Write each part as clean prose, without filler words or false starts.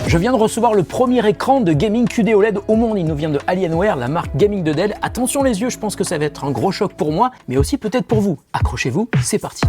Je viens de recevoir le premier écran de gaming QD OLED au monde, il nous vient de Alienware, la marque gaming de Dell. Attention les yeux, je pense que ça va être un gros choc pour moi, mais aussi peut-être pour vous. Accrochez-vous, c'est parti.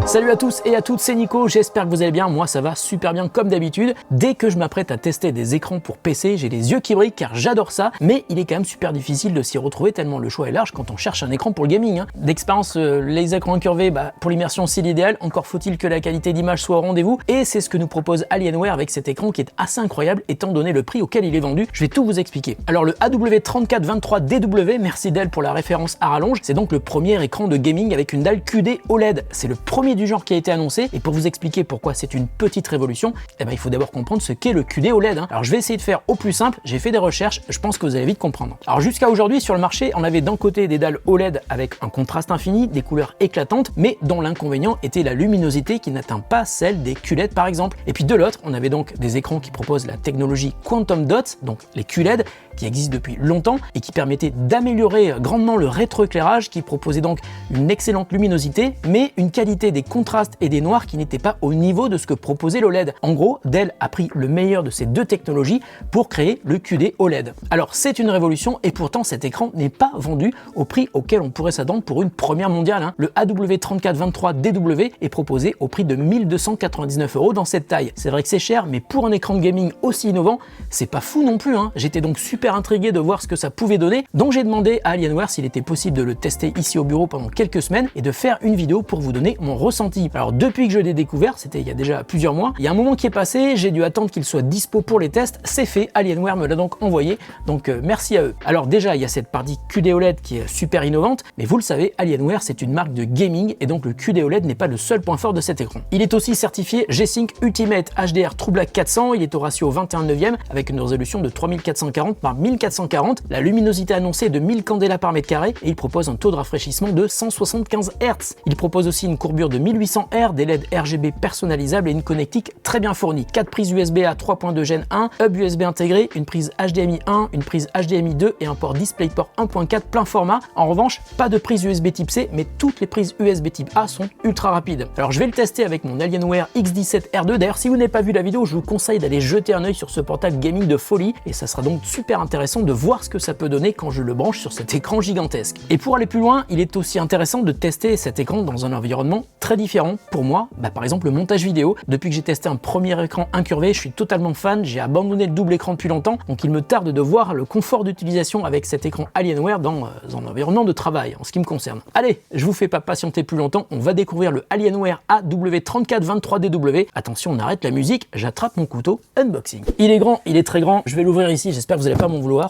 Salut à tous et à toutes, c'est Nico, j'espère que vous allez bien, moi ça va super bien comme d'habitude. Dès que je m'apprête à tester des écrans pour PC, j'ai les yeux qui brillent car j'adore ça, mais il est quand même super difficile de s'y retrouver tellement le choix est large quand on cherche un écran pour le gaming. D'expérience, les écrans incurvés, pour l'immersion c'est l'idéal, encore faut-il que la qualité d'image soit au rendez-vous, et c'est ce que nous propose Alienware avec cet écran qui est assez incroyable étant donné le prix auquel il est vendu. Je vais tout vous expliquer. Alors le AW3423DW, merci Dell pour la référence à rallonge, c'est donc le premier écran de gaming avec une dalle QD OLED. C'est le premier du genre qui a été annoncé, et pour vous expliquer pourquoi c'est une petite révolution, il faut d'abord comprendre ce qu'est le QD OLED. Alors je vais essayer de faire au plus simple, j'ai fait des recherches, je pense que vous allez vite comprendre. Alors jusqu'à aujourd'hui sur le marché, on avait d'un côté des dalles OLED avec un contraste infini, des couleurs éclatantes, mais dont l'inconvénient était la luminosité qui n'atteint pas celle des QLED par exemple. Et puis de l'autre, on avait donc des écrans qui proposent la technologie Quantum Dots, donc les QLED, qui existent depuis longtemps et qui permettaient d'améliorer grandement le rétroéclairage, qui proposait donc une excellente luminosité, mais une qualité des contrastes et des noirs qui n'était pas au niveau de ce que proposait l'OLED. En gros, Dell a pris le meilleur de ces deux technologies pour créer le QD OLED. Alors c'est une révolution et pourtant cet écran n'est pas vendu au prix auquel on pourrait s'attendre pour une première mondiale. Le AW3423DW est proposé au prix de 1299 € dans cette taille. C'est vrai que c'est cher, mais pour un écran de gaming aussi innovant, c'est pas fou non plus. J'étais donc super intrigué de voir ce que ça pouvait donner, donc j'ai demandé à Alienware s'il était possible de le tester ici au bureau pendant quelques semaines et de faire une vidéo pour vous donner mon ressenti. Alors depuis que je l'ai découvert, c'était il y a déjà plusieurs mois, il y a un moment qui est passé, j'ai dû attendre qu'il soit dispo pour les tests, c'est fait, Alienware me l'a donc envoyé, donc merci à eux. Alors déjà, il y a cette partie QD OLED qui est super innovante, mais vous le savez, Alienware c'est une marque de gaming et donc le QD OLED n'est pas le seul point fort de cet écran. Il est aussi certifié G-Sync Ultimate HDR TrueBlack 400, il est au ratio 21/9 avec une résolution de 3440 par 1440, la luminosité annoncée est de 1000 candela par mètre carré et il propose un taux de rafraîchissement de 175 Hz. Il propose aussi une courbure de 1800 Hz, des LED RGB personnalisables et une connectique très bien fournie. 4 prises USB à 3.2 Gen 1, hub USB intégré, une prise HDMI 1, une prise HDMI 2 et un port DisplayPort 1.4 plein format. En revanche, pas de prise USB type C, mais toutes les prises USB type A sont ultra rapides. Alors je vais le tester avec mon Alienware X17R2. D'ailleurs, si vous n'avez pas vu la vidéo, je vous conseille d'aller jeter un œil sur ce portable gaming de folie et ça sera donc super intéressant de voir ce que ça peut donner quand je le branche sur cet écran gigantesque. Et pour aller plus loin, il est aussi intéressant de tester cet écran dans un environnement très différent. Pour moi, par exemple le montage vidéo. Depuis que j'ai testé un premier écran incurvé, je suis totalement fan, j'ai abandonné le double écran depuis longtemps, donc il me tarde de voir le confort d'utilisation avec cet écran Alienware dans un environnement de travail, en ce qui me concerne. Allez, je vous fais pas patienter plus longtemps, on va découvrir le Alienware AW3423DW. Attention, on arrête la musique, j'attrape mon couteau, unboxing. Il est grand, il est très grand, je vais l'ouvrir ici, j'espère que vous n'allez pas m'en vouloir.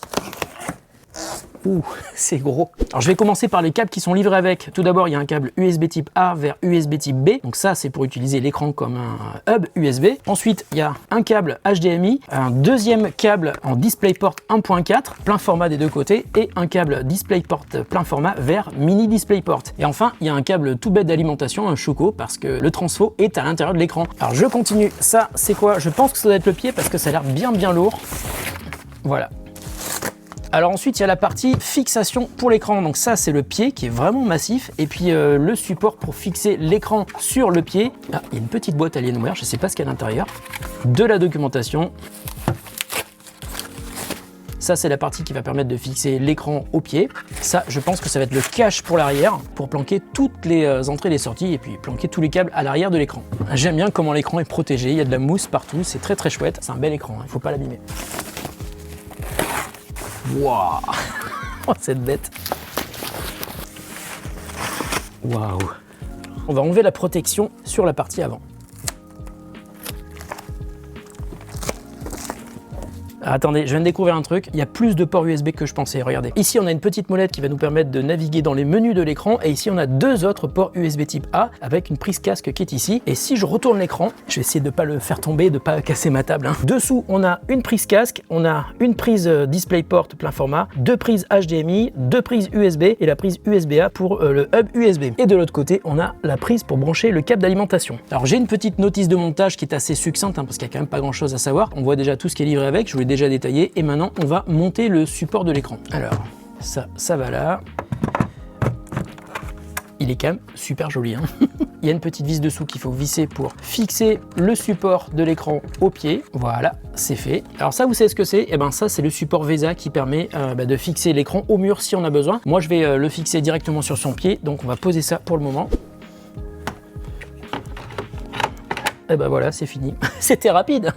Ouh, c'est gros. Alors je vais commencer par les câbles qui sont livrés avec. Tout d'abord, il y a un câble USB type A vers USB type B. Donc ça, c'est pour utiliser l'écran comme un hub USB. Ensuite, il y a un câble HDMI, un deuxième câble en DisplayPort 1.4, plein format des deux côtés, et un câble DisplayPort plein format vers mini DisplayPort. Et enfin, il y a un câble tout bête d'alimentation, un Choco, parce que le transfo est à l'intérieur de l'écran. Alors je continue. Ça, c'est quoi? Je pense que ça doit être le pied parce que ça a l'air bien lourd. Voilà. Alors ensuite, il y a la partie fixation pour l'écran. Donc ça, c'est le pied qui est vraiment massif. Et puis le support pour fixer l'écran sur le pied. Ah, il y a une petite boîte Alienware, je ne sais pas ce qu'il y a à l'intérieur. De la documentation. Ça, c'est la partie qui va permettre de fixer l'écran au pied. Ça, je pense que ça va être le cache pour l'arrière, pour planquer toutes les entrées et les sorties, et puis planquer tous les câbles à l'arrière de l'écran. J'aime bien comment l'écran est protégé. Il y a de la mousse partout. C'est très chouette. C'est un bel écran, il ne faut pas l'abîmer. Waouh. Oh, cette bête. Waouh. On va enlever la protection sur la partie avant. Ah, attendez, je viens de découvrir un truc, il y a plus de ports USB que je pensais, regardez. Ici on a une petite molette qui va nous permettre de naviguer dans les menus de l'écran et ici on a deux autres ports USB type A avec une prise casque qui est ici. Et si je retourne l'écran, je vais essayer de ne pas le faire tomber, de ne pas casser ma table. Dessous on a une prise casque, on a une prise DisplayPort plein format, deux prises HDMI, deux prises USB et la prise USB-A pour le hub USB. Et de l'autre côté on a la prise pour brancher le câble d'alimentation. Alors j'ai une petite notice de montage qui est assez succincte parce qu'il n'y a quand même pas grand chose à savoir. On voit déjà tout ce qui est livré avec, je vous l'ai déjà détaillé et maintenant on va monter le support de l'écran. Alors ça va là. il est quand même super joli. Hein. Il y a une petite vis dessous qu'il faut visser pour fixer le support de l'écran au pied. Voilà, c'est fait. Alors ça, vous savez ce que c'est? Eh ben ça, c'est le support VESA qui permet de fixer l'écran au mur si on a besoin. Moi, je vais le fixer directement sur son pied, donc on va poser ça pour le moment. Et ben voilà, c'est fini. C'était rapide.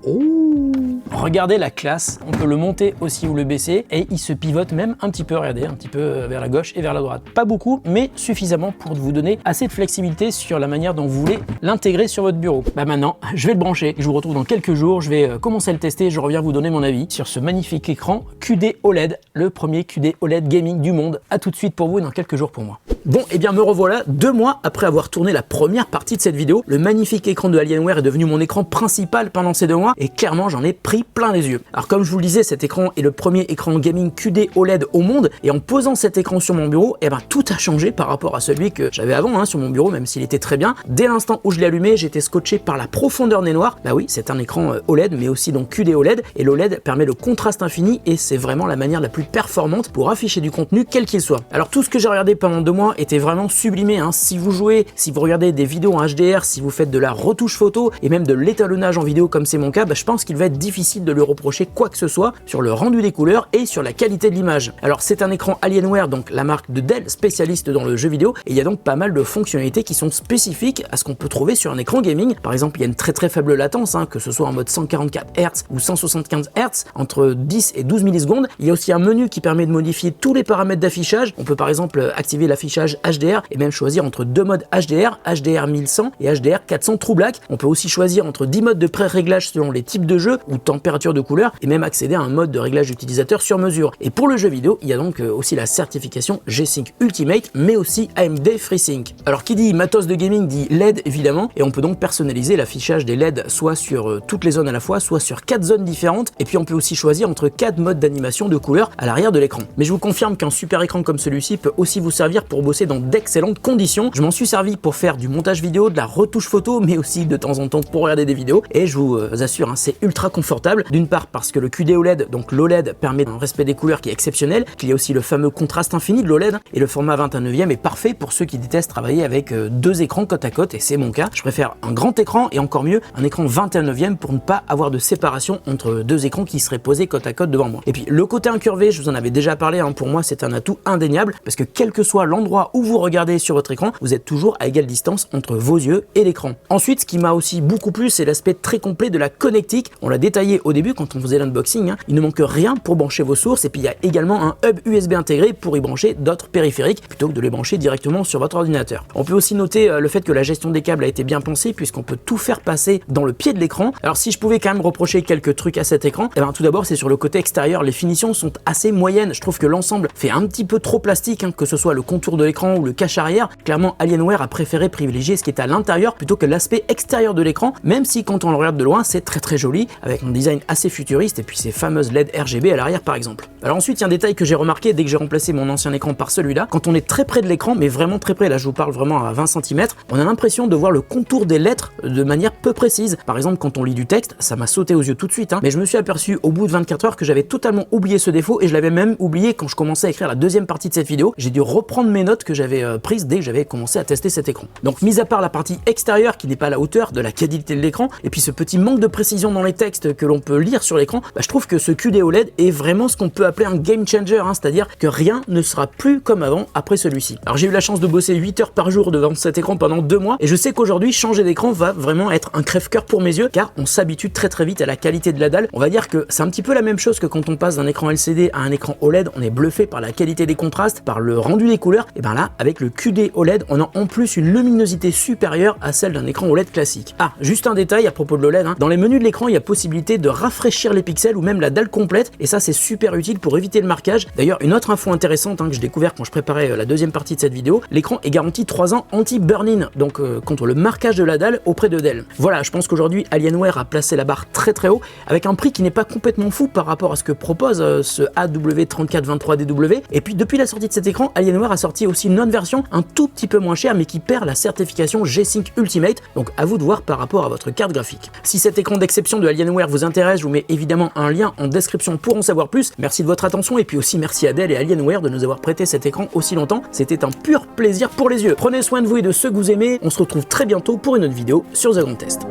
Oh, regardez la classe, on peut le monter aussi ou le baisser et il se pivote même un petit peu, regardez, un petit peu vers la gauche et vers la droite. Pas beaucoup, mais suffisamment pour vous donner assez de flexibilité sur la manière dont vous voulez l'intégrer sur votre bureau. Bah maintenant, je vais le brancher, je vous retrouve dans quelques jours, je vais commencer à le tester, je reviens vous donner mon avis sur ce magnifique écran QD OLED, le premier QD OLED gaming du monde. À tout de suite pour vous et dans quelques jours pour moi. Bon, et bien me revoilà 2 mois après avoir tourné la première partie de cette vidéo. Le magnifique écran de Alienware est devenu mon écran principal pendant ces 2 mois et clairement j'en ai pris plein les yeux. Alors comme je vous le disais, cet écran est le premier écran gaming QD OLED au monde et en posant cet écran sur mon bureau, eh ben tout a changé par rapport à celui que j'avais avant sur mon bureau, même s'il était très bien. Dès l'instant où je l'ai allumé, j'étais scotché par la profondeur des noirs. Bah oui, c'est un écran OLED mais aussi donc QD OLED et l'OLED permet le contraste infini et c'est vraiment la manière la plus performante pour afficher du contenu quel qu'il soit. Alors tout ce que j'ai regardé pendant 2 mois était vraiment sublimé. Si vous jouez, si vous regardez des vidéos en HDR, si vous faites de la retouche photo et même de l'étalonnage en vidéo comme c'est mon cas, je pense qu'il va être difficile de lui reprocher quoi que ce soit sur le rendu des couleurs et sur la qualité de l'image. Alors c'est un écran Alienware, donc la marque de Dell spécialiste dans le jeu vidéo, et il y a donc pas mal de fonctionnalités qui sont spécifiques à ce qu'on peut trouver sur un écran gaming. Par exemple, il y a une très faible latence, que ce soit en mode 144 Hz ou 175 Hz, entre 10 et 12 millisecondes. Il y a aussi un menu qui permet de modifier tous les paramètres d'affichage. On peut par exemple activer l'affichage HDR et même choisir entre 2 modes HDR, HDR 1100 et HDR 400 True Black. On peut aussi choisir entre 10 modes de pré-réglage selon les types de jeux ou température de couleur et même accéder à un mode de réglage utilisateur sur mesure. Et pour le jeu vidéo, il y a donc aussi la certification G-Sync Ultimate mais aussi AMD FreeSync. Alors qui dit matos de gaming dit LED évidemment et on peut donc personnaliser l'affichage des LED soit sur toutes les zones à la fois, soit sur 4 zones différentes et puis on peut aussi choisir entre 4 modes d'animation de couleur à l'arrière de l'écran. Mais je vous confirme qu'un super écran comme celui-ci peut aussi vous servir pour bosser dans d'excellentes conditions. Je m'en suis servi pour faire du montage vidéo, de la retouche photo mais aussi de temps en temps pour regarder des vidéos et je vous assure c'est ultra confortable. D'une part parce que le QD OLED, donc l'OLED, permet un respect des couleurs qui est exceptionnel, qu'il y a aussi le fameux contraste infini de l'OLED et le format 21/9 est parfait pour ceux qui détestent travailler avec 2 écrans côte à côte et c'est mon cas. Je préfère un grand écran et encore mieux un écran 21/9 pour ne pas avoir de séparation entre 2 écrans qui seraient posés côte à côte devant moi. Et puis le côté incurvé, je vous en avais déjà parlé, pour moi c'est un atout indéniable parce que quel que soit l'endroit où vous regardez sur votre écran, vous êtes toujours à égale distance entre vos yeux et l'écran. Ensuite, ce qui m'a aussi beaucoup plu, c'est l'aspect très complet de la connectique. On l'a détaillé au début quand on faisait l'unboxing, il ne manque rien pour brancher vos sources et puis il y a également un hub USB intégré pour y brancher d'autres périphériques plutôt que de les brancher directement sur votre ordinateur. On peut aussi noter le fait que la gestion des câbles a été bien pensée puisqu'on peut tout faire passer dans le pied de l'écran. Alors si je pouvais quand même reprocher quelques trucs à cet écran, tout d'abord c'est sur le côté extérieur, les finitions sont assez moyennes. Je trouve que l'ensemble fait un petit peu trop plastique, que ce soit le contour de l'écran ou le cache arrière. Clairement Alienware a préféré privilégier ce qui est à l'intérieur plutôt que l'aspect extérieur de l'écran, même si quand on le regarde de loin c'est très joli avec un design assez futuriste et puis ces fameuses LED RGB à l'arrière par exemple. Alors ensuite il y a un détail que j'ai remarqué dès que j'ai remplacé mon ancien écran par celui-là, quand on est très près de l'écran, mais vraiment très près, là je vous parle vraiment à 20 cm, on a l'impression de voir le contour des lettres de manière peu précise. Par exemple quand on lit du texte, ça m'a sauté aux yeux tout de suite, mais je me suis aperçu au bout de 24 heures que j'avais totalement oublié ce défaut et je l'avais même oublié quand je commençais à écrire la deuxième partie de cette vidéo. J'ai dû reprendre mes notes que j'avais prises dès que j'avais commencé à tester cet écran. Donc mis à part la partie extérieure qui n'est pas à la hauteur de la qualité de l'écran et puis ce petit manque de précision dans les textes que l'on peut lire sur l'écran, je trouve que ce QD OLED est vraiment ce qu'on peut appeler un game changer, c'est-à-dire que rien ne sera plus comme avant après celui-ci. Alors j'ai eu la chance de bosser 8 heures par jour devant cet écran pendant 2 mois et je sais qu'aujourd'hui changer d'écran va vraiment être un crève-cœur pour mes yeux car on s'habitue très vite à la qualité de la dalle. On va dire que c'est un petit peu la même chose que quand on passe d'un écran LCD à un écran OLED, on est bluffé par la qualité des contrastes, par le rendu des couleurs, et là avec le QD OLED on a en plus une luminosité supérieure à celle d'un écran OLED classique. Ah, juste un détail à propos de l'OLED, dans les menus de l'écran il y a possibilité de rafraîchir les pixels ou même la dalle complète et ça c'est super utile pour éviter le marquage. D'ailleurs une autre info intéressante que j'ai découvert quand je préparais la deuxième partie de cette vidéo, l'écran est garanti 3 ans anti-burn-in, donc contre le marquage de la dalle auprès de Dell. Voilà, je pense qu'aujourd'hui Alienware a placé la barre très haut avec un prix qui n'est pas complètement fou par rapport à ce que propose ce AW3423DW. Et puis depuis la sortie de cet écran, Alienware a sorti aussi une autre version un tout petit peu moins chère mais qui perd la certification G-Sync Ultimate, donc à vous de voir par rapport à votre carte graphique. Si cet écran d'exception de Alienware vous intéresse, je vous mets évidemment un lien en description pour en savoir plus. Merci de votre attention et puis aussi merci à Dell et Alienware de nous avoir prêté cet écran aussi longtemps. C'était un pur plaisir pour les yeux. Prenez soin de vous et de ceux que vous aimez. On se retrouve très bientôt pour une autre vidéo sur The Grand Test.